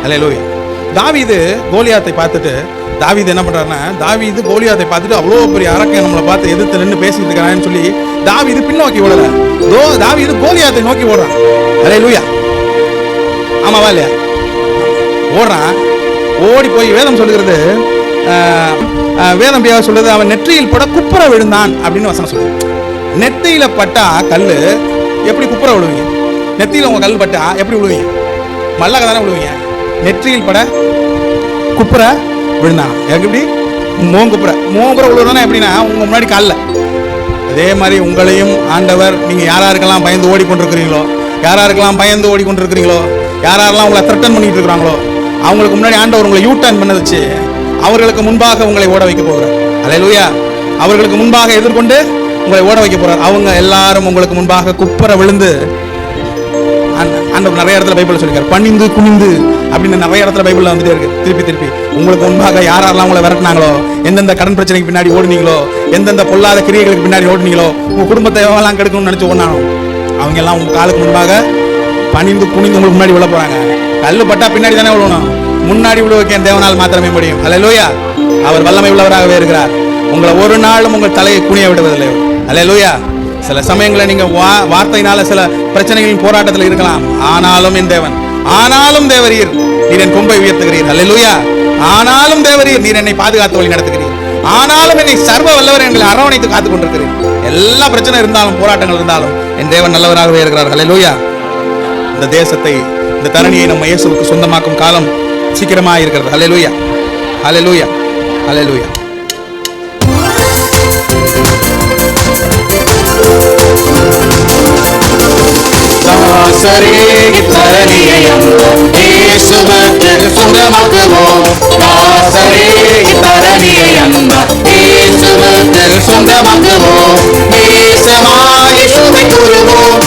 அல்லேலூயா. தாவீது கோலியாத்தை பார்த்துட்டு தாவீது என்ன பண்றாருன்னா, தாவீது கோலியாத்தை பார்த்துட்டு அவ்வளோ பெரிய அரக்கன் நம்மளை பார்த்து எதிர்த்து நின்று பேசிட்டு இருக்கிறான்னு சொல்லி தாவீது பின்னோக்கி ஓடல, தாவீது கோலியாத்தை நோக்கி ஓடுறான். அல்லேலூயா. ஆமாவா இல்லையா? ஓடுறான். ஓடி போய் வேதம் சொல்லுகிறது, வேதம் சொல்றது, அவன் நெற்றியில் பட குப்புற விழுந்தான் அப்படின்னு வசனம் சொல்லுது. நெத்தியில பட்டா கல் எப்படி குப்புற விழுவீங்க? நெத்தியில உங்க கல் பட்டா எப்படி விழுவீங்க? மல்லாக தானே விழுவீங்க. நெற்றியில் பட குப்புற விழுந்தான். எனக்கு எப்படி மோங்குப்புற விழுவதுனா எப்படின்னா உங்க முன்னாடி காலில். அதே மாதிரி உங்களையும் ஆண்டவர், நீங்க யாராருக்கெல்லாம் பயந்து ஓடிக்கொண்டிருக்கிறீங்களோ, யாராருக்கெல்லாம் பயந்து ஓடிக்கொண்டிருக்கிறீங்களோ, யாரெல்லாம் உங்களை த்ரெட்டன் பண்ணிட்டு இருக்கிறாங்களோ, அவங்களுக்கு முன்னாடி ஆண்டவர் உங்களை யூ டர்ன் பண்ண வச்சு அவர்களுக்கு முன்பாக உங்களை ஓட வைக்க போகிறார். அல்லேலூயா. அவர்களுக்கு முன்பாக எதிர்கொண்டு உங்களை ஓட வைக்க போறார். அவங்க எல்லாரும் உங்களுக்கு முன்பாக குப்புற விழுந்து, ஆண்டவர் நிறைய இடத்துல பைபிள் சொல்லிருக்காரு, பணிந்து குனிந்து அப்படின்னு நிறைய இடத்துல பைபிள்ல வந்துட்டே இருக்கு. திருப்பி உங்களுக்கு முன்பாக யாரெல்லாம் உங்களை விரட்டினாங்களோ, எந்தெந்த கடன் பிரச்சனைக்கு பின்னாடி ஓடுனீங்களோ, எந்தெந்த பொல்லாத கிரியைகளுக்கு பின்னாடி ஓடுனீங்களோ, உங்க குடும்பத்தை எல்லாம் கெடுக்கணும்னு நினைச்சு ஓடினாலும் அவங்க எல்லாம் உங்க காலுக்கு முன்பாக பணிந்து குனிந்து உங்களுக்கு முன்னாடி விழ போறாங்க. கல்லு பட்டா பின்னாடி தானே விழணும், முன்னாடி விழ வைக்க தேவனால் மாத்திரமே முடியும். அல்லேலூயா. அவர் வல்லமை உள்ளவராகவே இருக்கிறார். உங்களை ஒரு நாளும் உங்கள் தலையை குனிய விடுவதில்லை. அல்லேலூயா. சில சமயங்களில் நீங்க வார்த்தையினால சில பிரச்சனைகளின் போராட்டத்தில் இருக்கலாம். ஆனாலும் என் தேவன், ஆனாலும் தேவரீர் நீர் என் கொம்பை உயர்த்துகிறீர். அல்லேலூயா. ஆனாலும் தேவரீர் நீர் என்னை பாதுகாத்து வழி நடத்துகிறீர். ஆனாலும் என்னை சர்வ வல்லவர் எங்களை அரவணைத்து காத்துக் கொண்டிருக்கிறேன். எல்லா பிரச்சனை இருந்தாலும் போராட்டங்கள் இருந்தாலும் என் தேவன் நல்லவராகவே இருக்கிறார். அல்லேலூயா. இந்த தேசத்தை, இந்த தரணியை நம்ம இயேசுவுக்கு சொந்தமாக்கும் காலம் சீக்கிரமாக இருக்கிறது. அல்லேலூயா. அல்லேலூயா. அல்லேலூயா. சொந்தமாக்குவோம். தேசமாய் இயேசுவை கூறுவோம்.